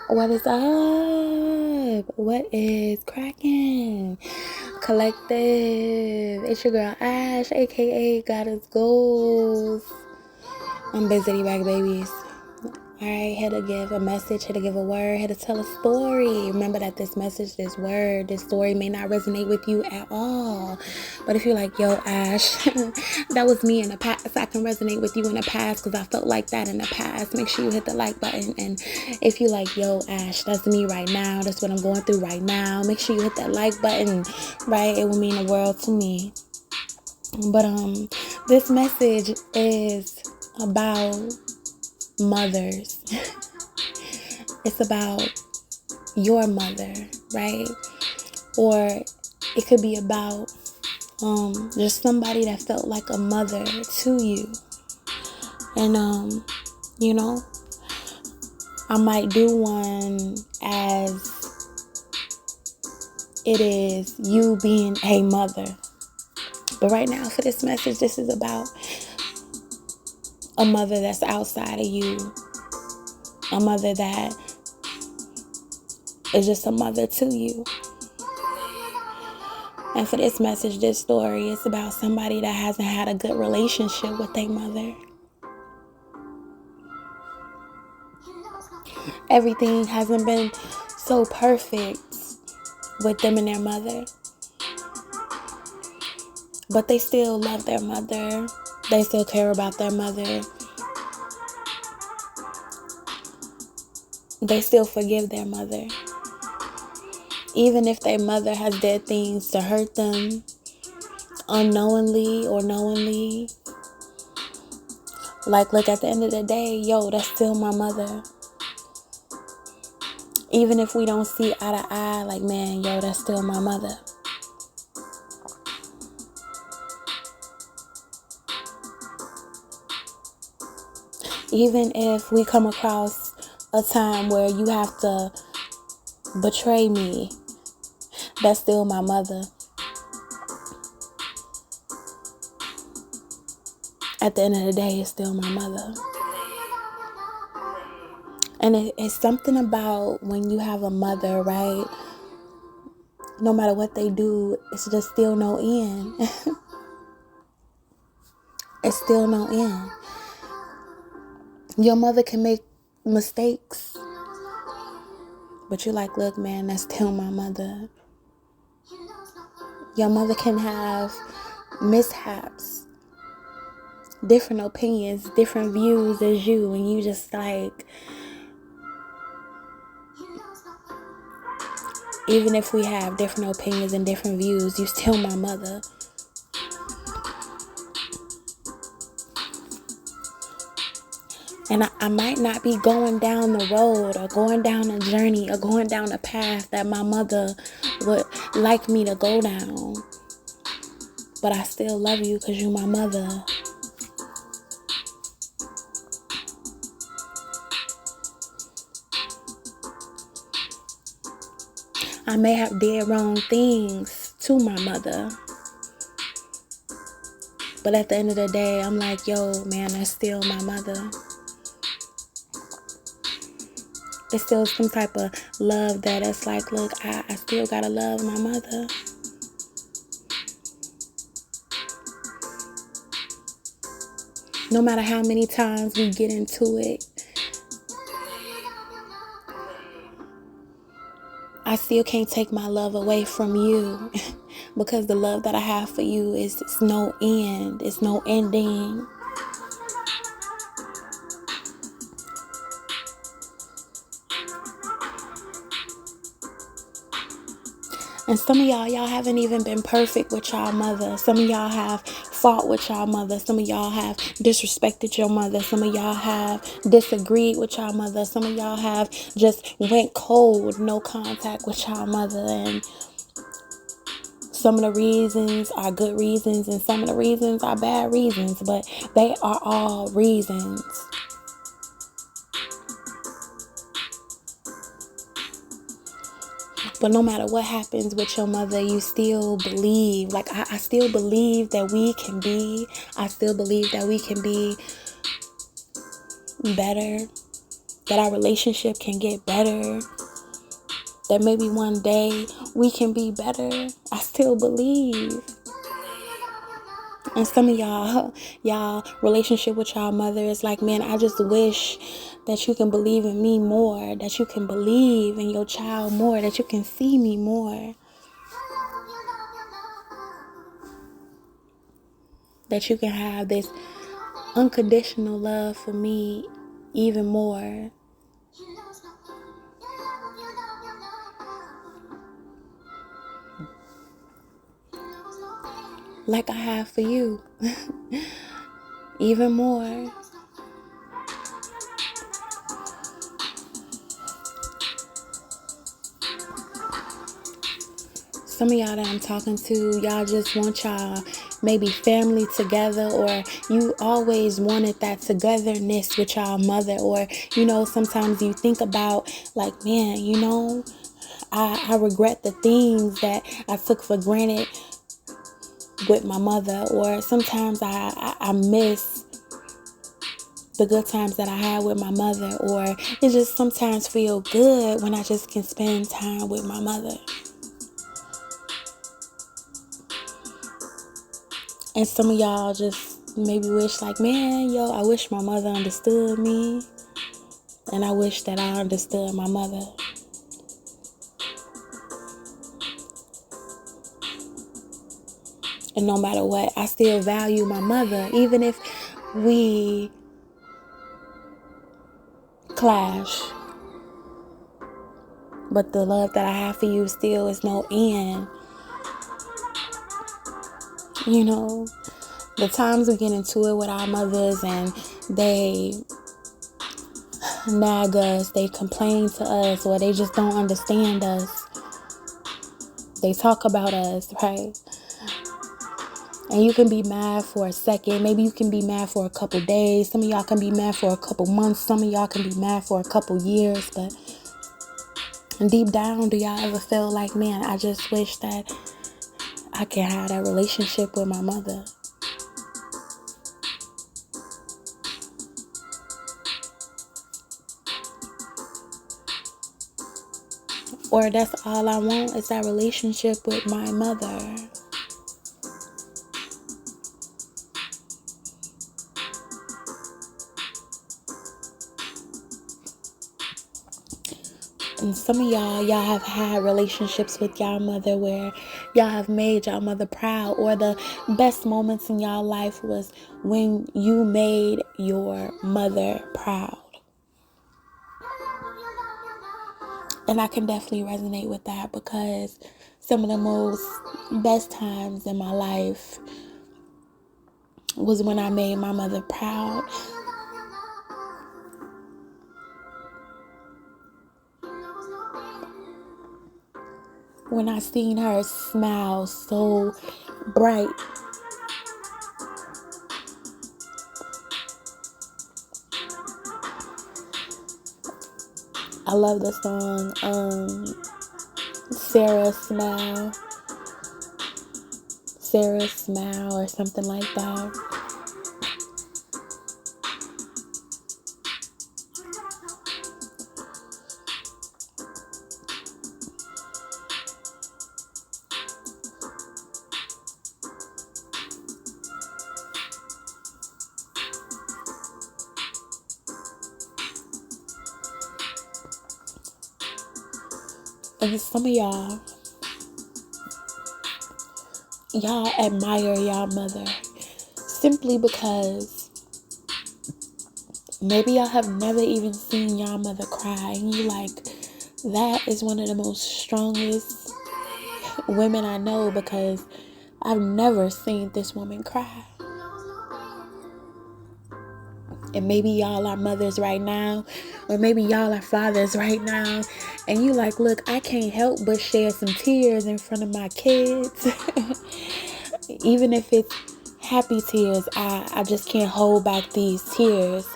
What is up? What is cracking? Collective. It's your girl Ash, aka Goddess Goals. I'm Busy Bag Babies. Alright, here to give a message, here to give a word, here to tell a story. Remember that this message, this word, this story may not resonate with you at all. But if you're like, yo, Ash, that was me in the past, I can resonate with you in the past because I felt like that in the past. Make sure you hit the like button. And if you're like, yo, Ash, that's me right now, that's what I'm going through right now, make sure you hit that like button, right? It will mean the world to me. But this message is about mothers. It's about your mother, right? Or it could be about just somebody that felt like a mother to you. And you know, I might do one as it is you being a mother. But right now for this message, this is about a mother that's outside of you. A mother that is just a mother to you. And for this message, this story, it's about somebody that hasn't had a good relationship with their mother. Everything hasn't been so perfect with them and their mother. But they still love their mother. They still care about their mother. They still forgive their mother. Even if their mother has did things to hurt them unknowingly or knowingly. Like, look, at the end of the day, yo, that's still my mother. Even if we don't see eye to eye, like, man, yo, that's still my mother. Even if we come across a time where you have to betray me, that's still my mother. At the end of the day, it's still my mother. And it's something about when you have a mother, right? No matter what they do, it's just still no end. It's still no end. Your mother can make mistakes, but you're like, look, man, that's still my mother. Your mother can have mishaps, different opinions, different views as you, and you just like, even if we have different opinions and different views, you still my mother. And I might not be going down the road or going down a journey or going down a path that my mother would like me to go down. But I still love you because you're my mother. I may have did wrong things to my mother. But at the end of the day, I'm like, yo, man, that's still my mother. It's still some type of love that it's like, look, I still gotta love my mother. No matter how many times we get into it, I still can't take my love away from you because the love that I have for you is it's no end. It's no ending. And some of y'all haven't even been perfect with y'all mother. Some of y'all have fought with y'all mother. Some of y'all have disrespected your mother. Some of y'all have disagreed with y'all mother. Some of y'all have just went cold, no contact with y'all mother. And some of the reasons are good reasons and some of the reasons are bad reasons, but they are all reasons. But no matter what happens with your mother, you still believe. Like, I still believe that we can be. I still believe that we can be better. that our relationship can get better, that maybe one day we can be better. I still believe. And some of y'all relationship with y'all mother is like, man, I just wish that you can believe in me more, that you can believe in your child more, that you can see me more, that you can have this unconditional love for me even more. Like I have for you. Even more. Some of y'all that I'm talking to, y'all just want y'all maybe family together, or you always wanted that togetherness with y'all mother, or sometimes you think about like, man, I regret the things that I took for granted with my mother, or sometimes I miss the good times that I had with my mother, or it just sometimes feel good when I just can spend time with my mother. And some of y'all just maybe wish like, man, I wish my mother understood me, and I wish that I understood my mother. And no matter what, I still value my mother, even if we clash. But the love that I have for you still is no end. The times we get into it with our mothers and they nag us, they complain to us, or they just don't understand us. They talk about us, right? And you can be mad for a second. Maybe you can be mad for a couple days. Some of y'all can be mad for a couple months. Some of y'all can be mad for a couple years. But deep down, do y'all ever feel like, man, I just wish that I can have that relationship with my mother? Or that's all I want is that relationship with my mother. And some of y'all have had relationships with y'all mother where y'all have made y'all mother proud, or the best moments in y'all life was when you made your mother proud. And I can definitely resonate with that, because some of the most best times in my life was when I made my mother proud. When I seen her smile so bright. I love the song, Sarah's Smile, or something like that. And some of y'all admire y'all mother simply because maybe y'all have never even seen y'all mother cry, and you like, that is one of the most strongest women I know, because I've never seen this woman cry. And maybe y'all are mothers right now, or maybe y'all are fathers right now, and you like, look, I can't help but shed some tears in front of my kids. Even if it's happy tears, I just can't hold back these tears.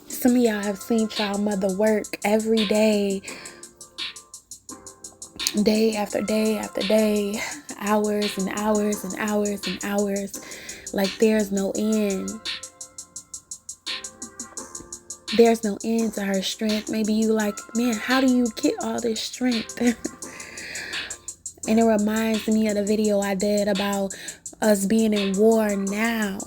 Some of y'all have seen y'all mother work every day day after day after day, hours and hours and hours and hours, like there's no end. There's no end to her strength. Maybe you like, man, how do you get all this strength? And it reminds me of the video I did about us being in war now.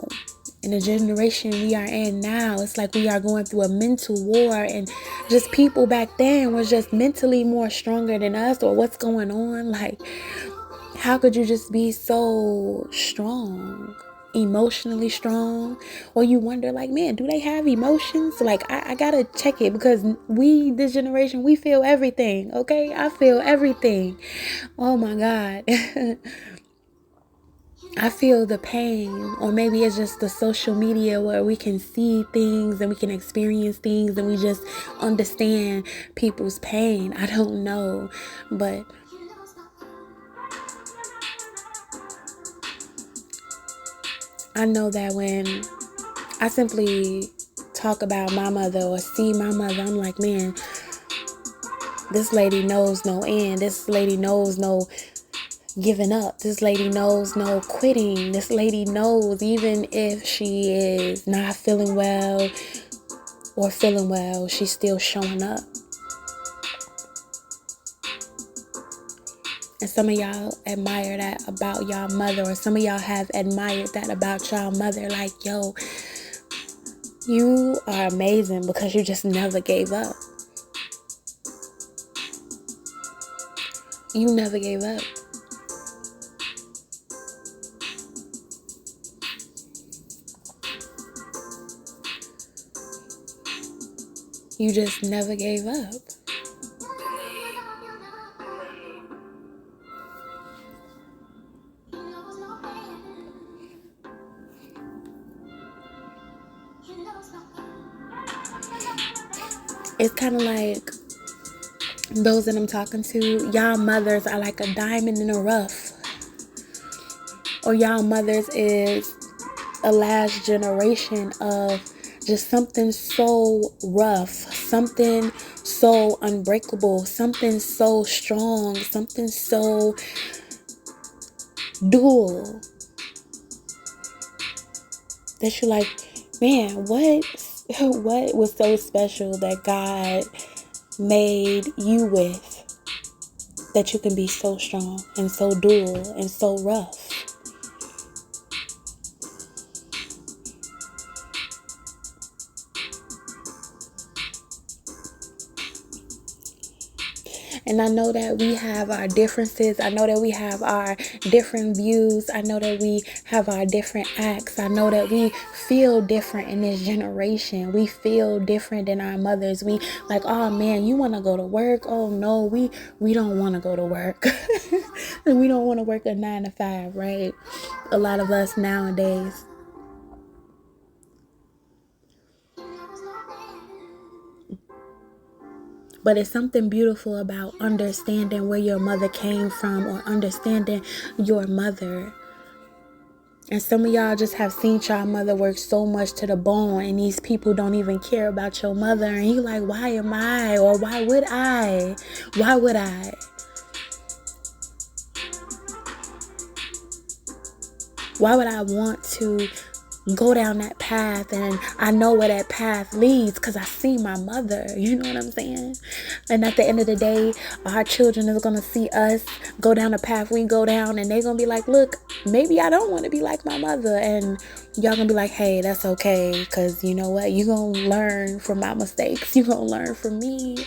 In the generation we are in now, it's like we are going through a mental war, and just people back then was just mentally more stronger than us, or what's going on. Like, how could you just be so strong, emotionally strong? Or you wonder, like, man, do they have emotions? Like, I gotta check it, because we, this generation, we feel everything. Okay, I feel everything. Oh my God. I feel the pain, or maybe it's just the social media where we can see things and we can experience things and we just understand people's pain. I don't know, but I know that when I simply talk about my mother or see my mother, I'm like, man, this lady knows no end. This lady knows no giving up. This lady knows no quitting. This lady knows even if she is not feeling well or feeling well, she's still showing up. And some of y'all admire that about y'all mother, or some of y'all have admired that about y'all mother. Like, yo, you are amazing because you just never gave up. You never gave up. You just never gave up. It's kind of like those that I'm talking to, y'all mothers are like a diamond in the rough. Or y'all mothers is a last generation of just something so rough, something so unbreakable, something so strong, something so dual, that you're like, man, what was so special that God made you with, that you can be so strong and so dual and so rough? And I know that we have our differences. I know that we have our different views. I know that we have our different acts. I know that we feel different in this generation. We feel different than our mothers. We like, oh man, you want to go to work? Oh no, we don't want to go to work. We don't want to work a 9 to 5, right? A lot of us nowadays. But it's something beautiful about understanding where your mother came from, or understanding your mother. And some of y'all just have seen y'all mother work so much to the bone, and these people don't even care about your mother. And you like, why am I? Or why would I? Why would I? Why would I want to go down that path? And I know where that path leads because I see my mother. You know what I'm saying? And at the end of the day, our children is going to see us go down the path we go down, and they're going to be like, look, maybe I don't want to be like my mother. And y'all going to be like, hey, that's okay, because you know what? You're going to learn from my mistakes. You're going to learn from me.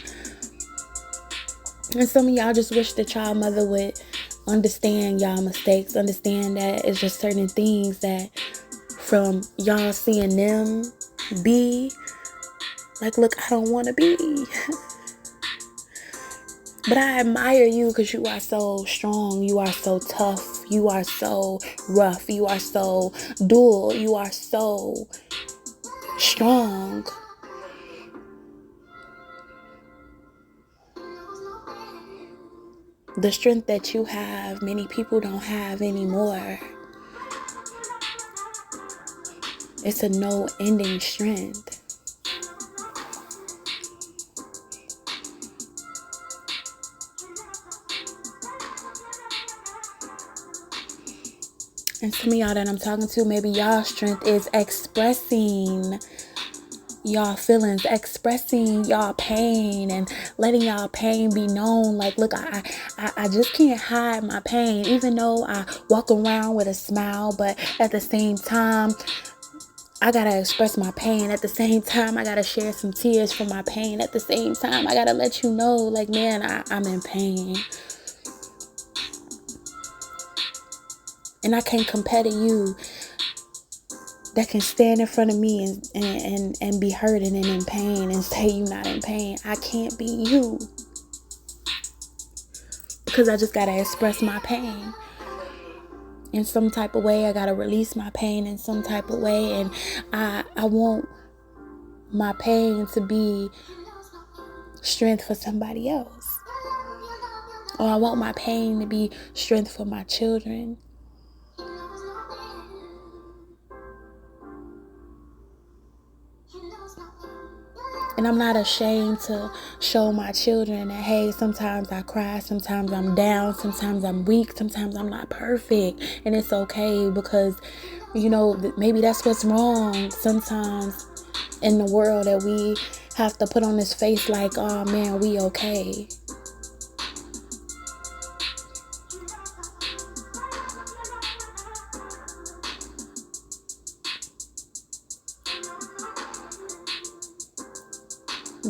And some of y'all just wish that y'all mother would understand y'all mistakes, understand that it's just certain things that from y'all seeing them be like, look, I don't want to be. But I admire you because you are so strong. You are so tough. You are so rough. You are so dual. You are so strong. The strength that you have, many people don't have anymore. It's a no-ending strength. And some of y'all that I'm talking to, maybe y'all strength is expressing y'all feelings, expressing y'all pain, and letting y'all pain be known. Like, look, I just can't hide my pain, even though I walk around with a smile, but at the same time, I gotta express my pain. At the same time, I gotta share some tears from my pain. At the same time, I gotta let you know, like, man, I'm in pain. And I can't compare to you that can stand in front of me and be hurting and in pain and say you not in pain. I can't be you. Because I just gotta express my pain in some type of way. I gotta release my pain in some type of way. And I want my pain to be strength for somebody else. Or I want my pain to be strength for my children. And I'm not ashamed to show my children that, hey, sometimes I cry, sometimes I'm down, sometimes I'm weak, sometimes I'm not perfect. And it's okay, because, you know, maybe that's what's wrong sometimes in the world, that we have to put on this face like, oh man, we okay.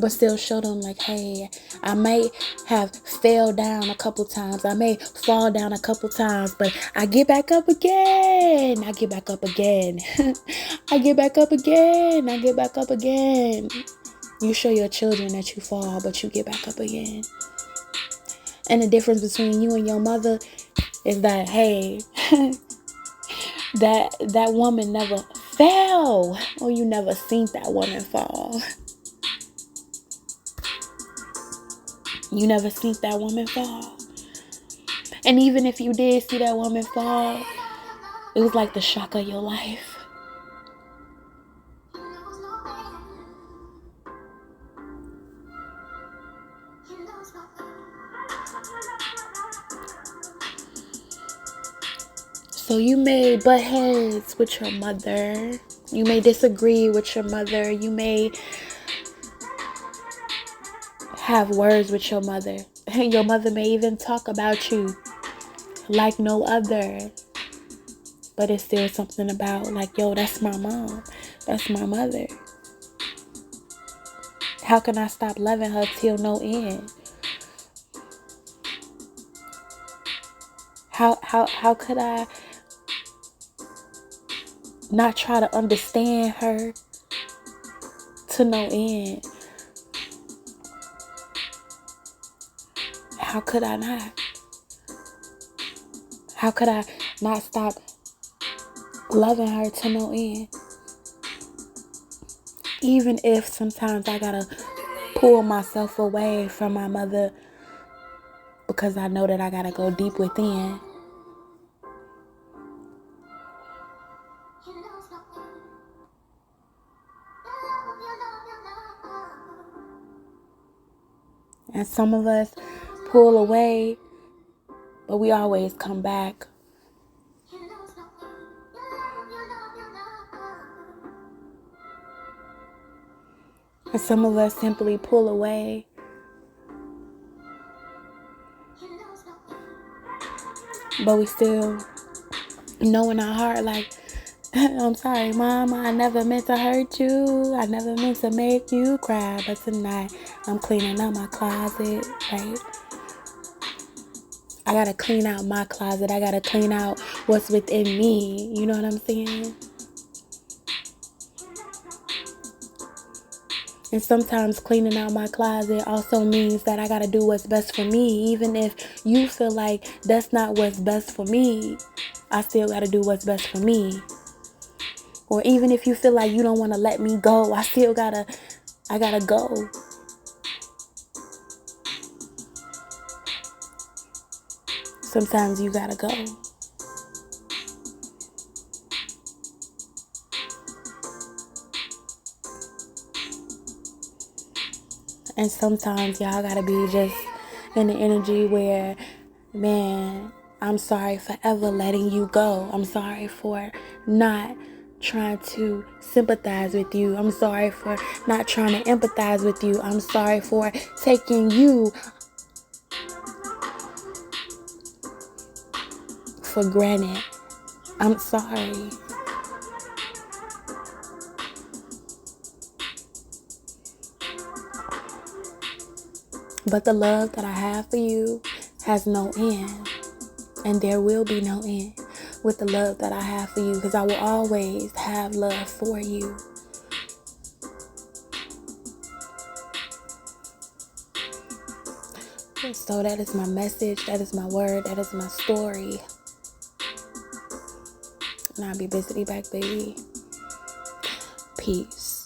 But still show them like, hey, I may have fell down a couple times. I may fall down a couple times, but I get back up again. I get back up again. I get back up again. I get back up again. You show your children that you fall, but you get back up again. And the difference between you and your mother is that, hey, that woman never fell, or you never seen that woman fall. You never seen that woman fall. And even if you did see that woman fall, it was like the shock of your life. So you may butt heads with your mother. You may disagree with your mother. You may have words with your mother. Your mother may even talk about you like no other. But it's still something about like, yo, that's my mom. That's my mother. How can I stop loving her till no end? How could I not try to understand her to no end? How could I not? How could I not stop loving her to no end? Even if sometimes I gotta pull myself away from my mother because I know that I gotta go deep within. And some of us pull away, but we always come back. And some of us simply pull away, but we still know in our heart, like, I'm sorry, Mama, I never meant to hurt you. I never meant to make you cry. But tonight, I'm cleaning out my closet, right? I gotta clean out my closet. I gotta clean out what's within me. You know what I'm saying? And sometimes cleaning out my closet also means that I gotta do what's best for me. Even if you feel like that's not what's best for me, I still gotta do what's best for me. Or even if you feel like you don't want to let me go, I gotta go. Sometimes you gotta go. And sometimes y'all gotta be just in the energy where, man, I'm sorry for ever letting you go. I'm sorry for not trying to sympathize with you. I'm sorry for not trying to empathize with you. I'm sorry for taking you for granted. I'm sorry. But the love that I have for you has no end. And there will be no end with the love that I have for you, because I will always have love for you. So that is my message. That is my word. That is my story. And I'll be Bizzity back, baby. Peace.